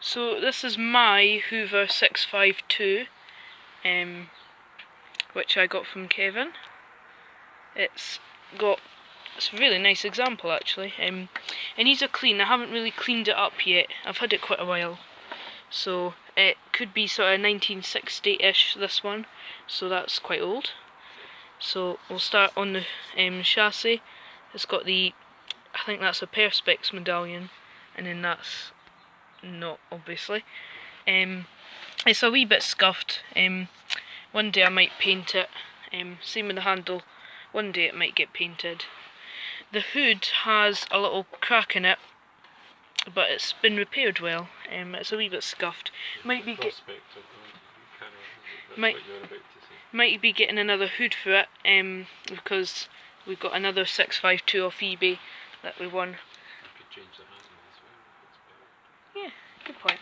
So this is my Hoover 652, which I got from Kevin. It's a really nice example actually. It needs a clean. I haven't really cleaned it up yet. I've had it quite a while. So it could be sort of 1960-ish, this one. So that's quite old. So we'll start on the chassis. It's got the, I think that's a Perspex medallion, and then that's not, obviously. It's a wee bit scuffed. One day I might paint it. Same with the handle. One day it might get painted. The hood has a little crack in it, but it's been repaired well. It's a wee bit scuffed. Might be getting another hood for it, because we've got another 652 off eBay that we won. Yeah, good point.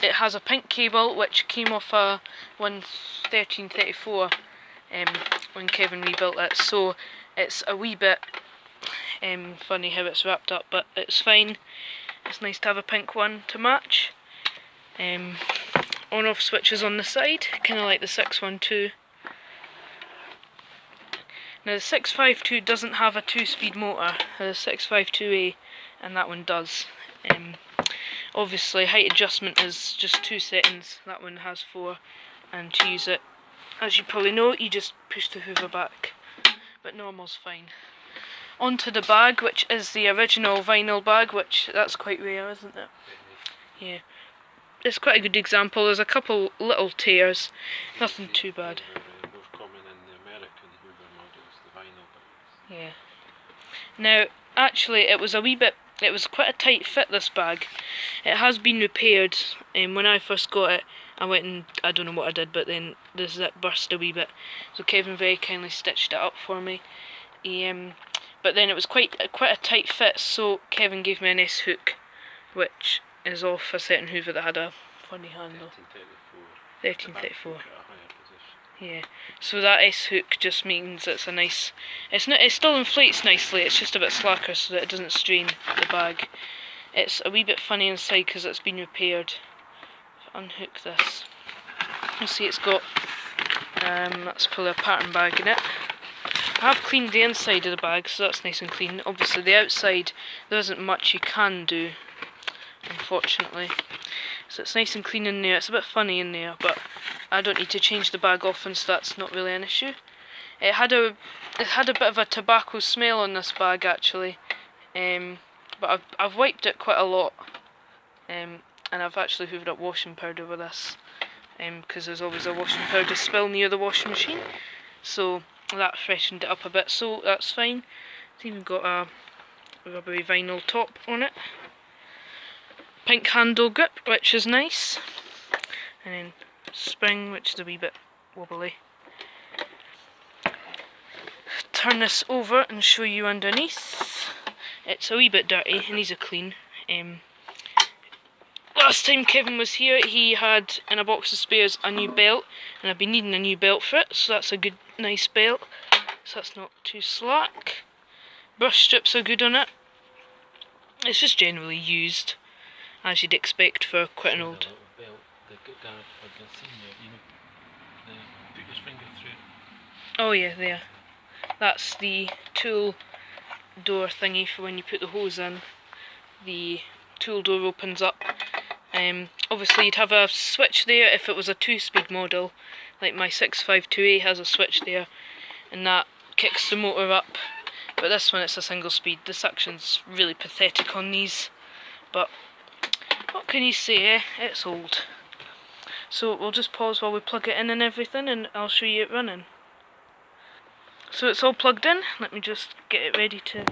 It has a pink cable which came off a 1334 when Kevin rebuilt it, so it's a wee bit funny how it's wrapped up, but it's fine. It's nice to have a pink one to match. On-off switches on the side, kind of like the 612. Now the 652 doesn't have a 2-speed motor, the 652A, and that one does. Obviously height adjustment is just 2 settings, that one has 4, and to use it, as you probably know, you just push the hoover back, but normal's fine. Onto the bag, which is the original vinyl bag, which that's quite rare, isn't it? Yeah. It's quite a good example. There's a couple little tears, nothing too bad. Most common in the American Hoover models, the vinyl bags. Yeah. Now, actually, it was quite a tight fit, this bag. It has been repaired. When I first got it, I went and, I don't know what I did, but then the zip burst a wee bit. So Kevin very kindly stitched it up for me. But then it was quite a tight fit, so Kevin gave me an S-hook, which is off a certain Hoover that had a funny handle. 1334. Yeah. So that S-hook just means it's a nice. It still inflates nicely. It's just a bit slacker so that it doesn't strain the bag. It's a wee bit funny inside because it's been repaired. If I unhook this, you'll see it's got. Let's pull a pattern bag in it. I have cleaned the inside of the bag, so that's nice and clean. Obviously, the outside there isn't much you can do, unfortunately. So it's nice and clean in there. It's a bit funny in there, but I don't need to change the bag often, so that's not really an issue. It had a bit of a tobacco smell on this bag actually, but I've wiped it quite a lot, and I've actually hoovered up washing powder with this, because there's always a washing powder spill near the washing machine, so that freshened it up a bit. So that's fine. It's even got a rubbery vinyl top on it. Pink handle grip, which is nice, and then spring, which is a wee bit wobbly. Turn this over and show you underneath. It's a wee bit dirty, it needs a clean. Last time Kevin was here, he had in a box of spares a new belt, and I've been needing a new belt for it, so that's a good, nice belt. So that's not too slack. Brush strips are good on it. It's just generally used, as you'd expect for quite an old. Oh yeah, there. That's the tool door thingy for when you put the hose in. The tool door opens up. Obviously you'd have a switch there if it was a 2-speed model, like my 652A has a switch there, and that kicks the motor up. But this one, it's a single speed. The suction's really pathetic on these, but what can you say, eh? It's old. So we'll just pause while we plug it in and everything, and I'll show you it running. So it's all plugged in. Let me just get it ready to use.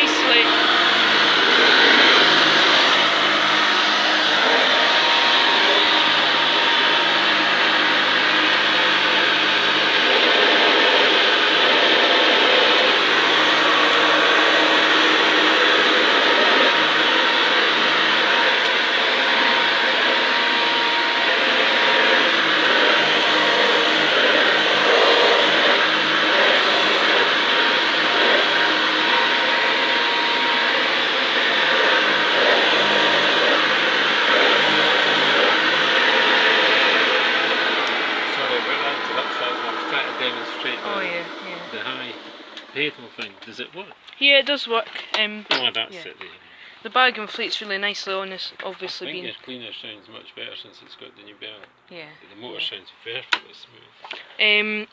nicely. Sorry about that interruption. I was trying to demonstrate Oh yeah, yeah. the high pedal thing. Does it work? Yeah, it does work. Oh, that's yeah. it there. The bag inflates really nicely on this, I obviously think being. your cleaner sounds much better since it's got the new belt. Yeah. The motor yeah. sounds perfectly smooth.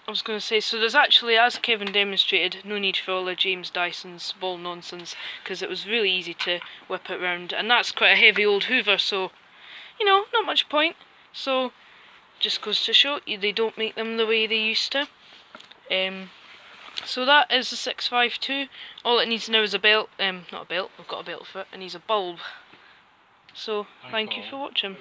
I was going to say, so there's actually, as Kevin demonstrated, no need for all of James Dyson's ball nonsense, because it was really easy to whip it round, and that's quite a heavy old Hoover, so, you know, not much point. So, just goes to show you, they don't make them the way they used to. So that is the 652. All it needs now is a belt, not a belt, I've got a belt for it, it needs a bulb. So, thank you for watching.